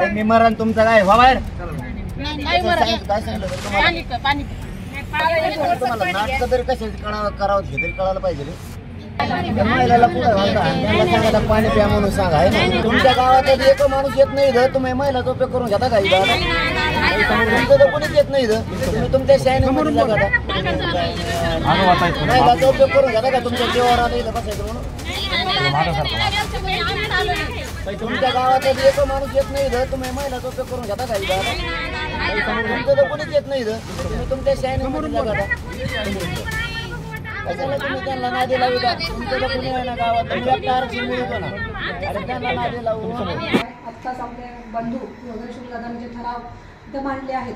मी मरण तुमचं काय व्हा बाहेर नाही काय सांगितलं तुम्हाला नाटक तरी कसे करावं हे तरी कळायला पाहिजे महिलाला पुढे घालता त्यांना सांगायला पाणी प्या म्हणून सांगा आहे ना. तुमच्या गावात एक माणूस येत नाही इथं तुम्ही महिलाचा उपयोग करून घेता का तुमचं तर कोणीच येत नाही इथं तुम्ही तुमच्या शाळेने महिलाचा उपयोग करून घेता का तुमच्या जीवावर आता इथं बसायचं म्हणून. तुमच्या गावात एक माणूस येत नाही इथं तुम्ही महिलाचा उपयोग करून घेता का तुमचं तर कोणीच येत नाही इथं तुम्ही तुमच्या शाळेने तुम्ही त्यांना नादी लावू द्या. तुमचं तर कोणी आहे ना गावात आरक्षण मिळतो ना अरे त्यांना नादी लावू. आत्ताच आपले बंधू योगेश्वर दादांचे ठराव इथं मांडले आहेत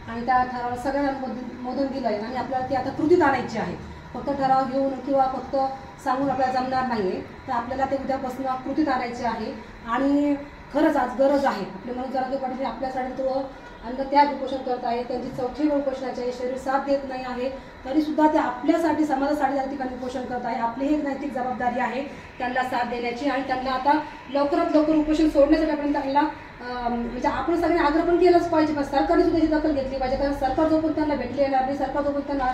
आणि त्या ठरावाला सगळ्यांमधून दिलं आहे आणि आपल्याला ते आता कृतीत आणायचे आहे. फक्त ठराव घेऊन किंवा फक्त सांगून आपल्याला जमणार नाही आहे तर आपल्याला ते उद्यापासून कृतीत आणायचे आहे. आणि खरंच आज गरज आहे आपले मनोज जरांगे पाटील आपल्यासाठी तो अन्न त्याग उपोषण करत आहे. त्यांची चौथी वेळ उपोषणाची आहे. शरीर साथ देत नाही आहे तरीसुद्धा ते आपल्यासाठी समाजासाठी त्या ठिकाणी उपोषण करत आहे. आपली ही नैतिक जबाबदारी आहे त्यांना साथ देण्याची आणि त्यांना आता लवकरात लवकर उपोषण सोडण्यासाठी आपण त्यांना म्हणजे आपण सगळ्यांनी आग्रह पण केलंच पाहिजे पण सरकारने सुद्धा त्याची दखल घेतली पाहिजे. कारण सरकार जो पण त्यांना भेटले येणार नाही. सरकार जो पण त्यांना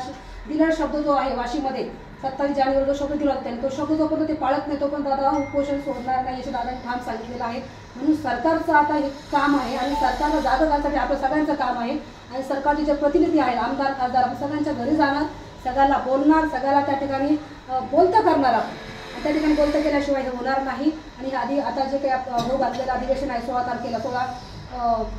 दिलेला शब्द जो आहे वाशीमध्ये 27 जानेवारी जो शब्द दिला त्यांनी तो शब्द जोपर्यंत ते पाळत नाही तोपर्यंत दादा उपोषण सोडणार नाही याचे दादांनी ठाम सांगितलेलं आहे. म्हणून सरकारचं आता हे काम आहे आणि सरकारला जागा करण्यासाठी आपलं सगळ्यांचं काम आहे. आणि सरकारचे जे प्रतिनिधी आहेत आमदार खासदार आपण सगळ्यांच्या घरी जाणार सगळ्यांना बोलणार सगळ्याला त्या ठिकाणी बोलतं करणार आपण त्या ठिकाणी बोलतं केल्याशिवाय हे होणार नाही. आणि आधी आता जे काही हो घातलेलं अधिवेशन आहे 16 तारखेला 16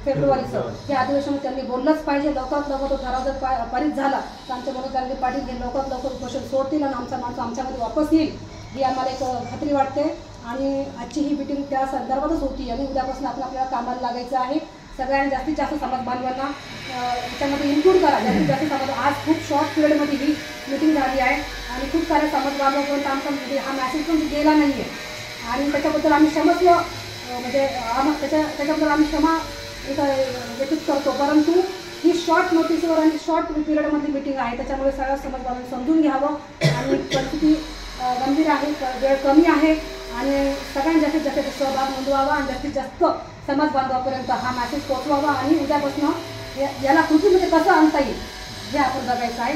फेब्रुवारीचं ते अधिवेशन त्यांनी बोललंच पाहिजे. लवकरात लवकर तो ठराव जर पारित झाला तर आमचे मनोज जरांगे पाटील हे लवकरात लवकर उपोषण सोडतील आणि आमचा माणूस आमच्यामध्ये वापस येईल ही आम्हाला एक खात्री वाटते. आणि आजची ही मिटिंग त्या संदर्भातच होती आणि उद्यापासून आपल्याला कामाला लागायचं आहे. सगळ्यांनी जास्तीत जास्त समाज बांधवांना याच्यामध्ये इन्क्लूड करा. जास्तीत जास्त समाज आज खूप शॉर्ट पिरियडमध्ये ही मिटिंग झाली आहे आणि खूप साऱ्या समाज बांधवांपर्यंत आमचा म्हणजे हा मॅसेज पण गेला नाही आहे आणि त्याच्याबद्दल आम्ही क्षमस्व म्हणजे त्याच्याबद्दल आम्ही क्षमा व्यतीत करतो. परंतु ही शॉर्ट नोटीसवर आणि शॉर्ट पिरियडमधली मिटिंग आहे त्याच्यामुळे सगळ्या समाज बांधवांनी समजून घ्यावं. आणि परिस्थिती गंभीर आहे वेळ कमी आहे आणि सगळ्यांनी जास्तीत जास्त सहभाग नोंदवावा आणि जास्तीत जास्त समाज बांधवापर्यंत हा मॅसेज पोहोचवावा आणि उद्यापासून याला कृतीमध्ये कसं आणता येईल हे आपण बघायचं आहे.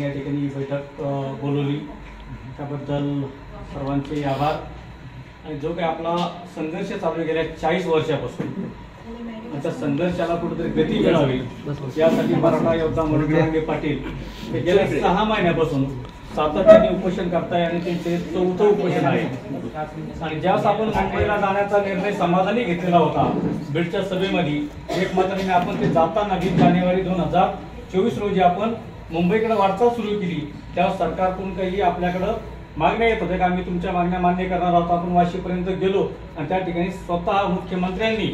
या ठिकाणी बैठक बोलवली त्याबद्दल सर्वांचे आभार. आणि जो काही आपला संघर्ष चालू गेल्या 40 वर्षापासून त्या संघर्षाला कुठेतरी गती मिळावी यासाठी मराठा योद्धा मनोज जरांगे पाटील हे गेल्या 6 महिन्यापासून सातत्याने उपोषण करताय आणि त्यांचे 4थं उपोषण आहे. आणि ज्यावेळेस आपण मुंबईला जाण्याचा निर्णय समाजाने घेतलेला होता बीडच्या सभेमध्ये एकमताने आपण ते जाताना 20 जानेवारी 2024 रोजी आपण मुंबईकडे वाटचाल सुरू केली त्यावेळेस सरकारकडून काही आपल्याकडं मागण्या येत होत्या की आम्ही तुमच्या मागण्या मान्य करणार आहोत. आपण वाशीपर्यंत गेलो आणि त्या ठिकाणी स्वतः मुख्यमंत्र्यांनी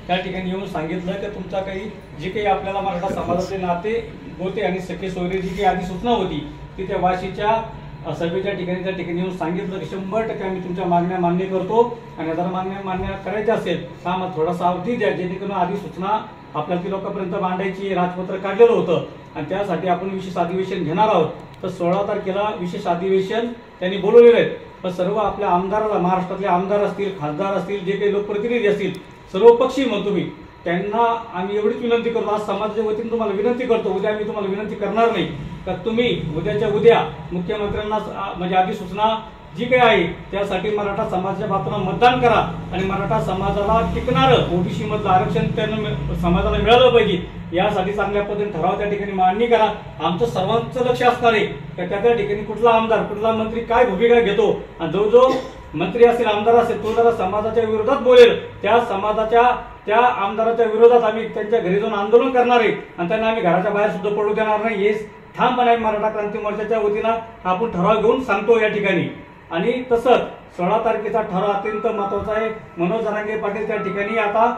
त्या ठिकाणी येऊन सांगितलं की तुमचा काही जे काही आपल्याला मराठा समाजाचे नाते होते आणि सखे सोयरे जी काही आधी सूचना होती ती त्या वाशीच्या सभेच्या ठिकाणी त्या ठिकाणी येऊन सांगितलं की 100% आम्ही तुमच्या मागण्या मान्य करतो आणि जर मान्य करायच्या असेल तर आम्हाला थोडासा अवधी द्या जेणेकरून आधी सूचना आपल्याला ती लोकांपर्यंत मांडायची राजपत्र काढलेलं होतं आणि त्यासाठी आपण विशेष अधिवेशन घेणार आहोत. तर 16 तारखेला विशेष अधिवेशन त्यांनी बोलवलेले आहेत. पण सर्व आपल्या आमदाराला महाराष्ट्रातले आमदार असतील खासदार असतील जे काही लोकप्रतिनिधी असतील सर्व पक्षी म्हणतो मी त्यांना आम्ही एवढीच विनंती करतो आज समाजाच्या वतीने तुम्हाला विनंती करतो उद्या आम्ही तुम्हाला विनंती करणार नाही तर तुम्ही उद्याच्या उद्या मुख्यमंत्र्यांना म्हणजे अधिसूचना जी काही आहे त्यासाठी मराठा समाजाच्या बाजूने मतदान करा आणि मराठा समाजाला टिकणारं ओबीसी मधलं आरक्षण त्यांना समाजाला मिळालं पाहिजे यासाठी चांगल्या पद्धतीने ठराव त्या ठिकाणी मांडणी करा. आमचं सर्वांचं लक्ष असणार आहे की त्या ठिकाणी कुठला आमदार कुठला मंत्री काय भूमिका घेतो आणि जो मंत्री असेल आमदार असेल तो जरा समाजाच्या विरोधात बोलेल त्या समाजाच्या त्या आमदाराच्या विरोधात आम्ही त्यांच्या घरी जाऊन आंदोलन करणार आहे आणि त्यांना आम्ही घराच्या बाहेर सुद्धा पडू देणार नाही. हे ठामपणे मराठा क्रांती मोर्चाच्या वतीनं आपण ठराव घेऊन सांगतो या ठिकाणी. आणि तसंच 16 तारखेचा ठराव अत्यंत महत्वाचा आहे. मनोज जरांगे पाटील त्या ठिकाणी आता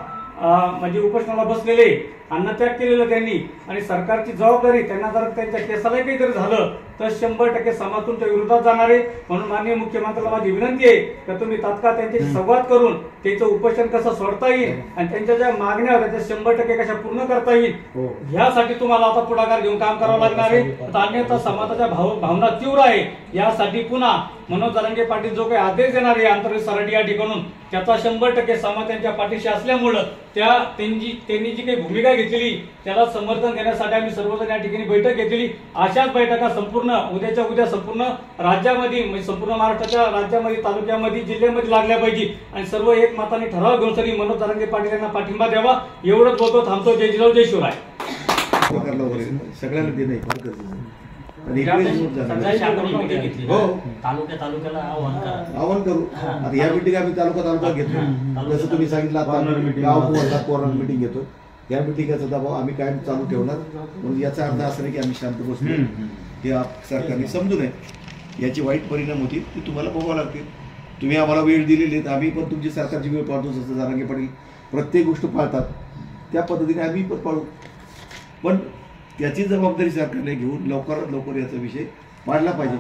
म्हणजे उपोषणाला बसलेले अन्नत्याग केलेलं त्यांनी आणि सरकारची जबाबदारी त्यांना जर त्यांच्या केसाला काहीतरी झालं तर 100% समाज तुमच्या विरोधात जाणार आहे. म्हणून माननीय मुख्यमंत्र्याला माझी विनंती आहे की तुम्ही तात्काळ त्यांच्याशी संवाद करून त्यांचं उपोषण कसं सोडता येईल आणि त्यांच्या ज्या मागण्या होत्या त्या 100% कशा पूर्ण करता येईल यासाठी तुम्हाला आता पुढाकार घेऊन काम करावं लागणार आहे. अन्यथा समाजाच्या भावना तीव्र आहे. यासाठी पुन्हा मनोज जरांगे पाटील जो काही आदेश देणार आहे आंतरराष्ट्रीय सराटी या ठिकाणून त्याचा 100% समाज त्यांच्या पाठीशी असल्यामुळं त्यांनी जी काही भूमिका घेतलेली त्याला समर्थन देण्यासाठी आम्ही सर्वजण या ठिकाणी बैठक घेतली. अशाच बैठका संपूर्ण उद्याच्या उद्या संपूर्ण राज्यामध्ये म्हणजे संपूर्ण महाराष्ट्राच्या राज्यामध्ये तालुक्यामध्ये जिल्ह्यामध्ये लागल्या पाहिजे आणि सर्व एक मताने ठराव घेऊन सरी मनोज जरांगे पाटील यांना पाठिंबा द्यावा. एवढंच बोलतो. थांबतो. जय जिजाऊ जय शिवराय. सगळ्यांना ते नाही फार गरजेचं आहे. तालुक्याला आव्हान करू. आता या मिटिंग आम्ही तालुका घेतो जसं तुम्ही सांगितलं आता कॉर्नर मिटिंग घेतो. या मिटिंगचा दबाव आम्ही कायम चालू ठेवणार. म्हणून याचा अर्थ असा नाही की आम्ही शांत बसलो. हे सरकारने समजू नये. याचे वाईट परिणाम होतील ते तुम्हाला भोगावं लागतील. तुम्ही आम्हाला वेळ दिलेली आहे आम्ही पण तुमची सरकारची वेळ पाळतो. जसं जरांगे पाटील प्रत्येक गोष्ट पाळतात त्या पद्धतीने आम्ही पण पाळू. पण त्याची जबाबदारी सरकारने घेऊन लवकरात लवकर याचा विषय मांडला पाहिजे.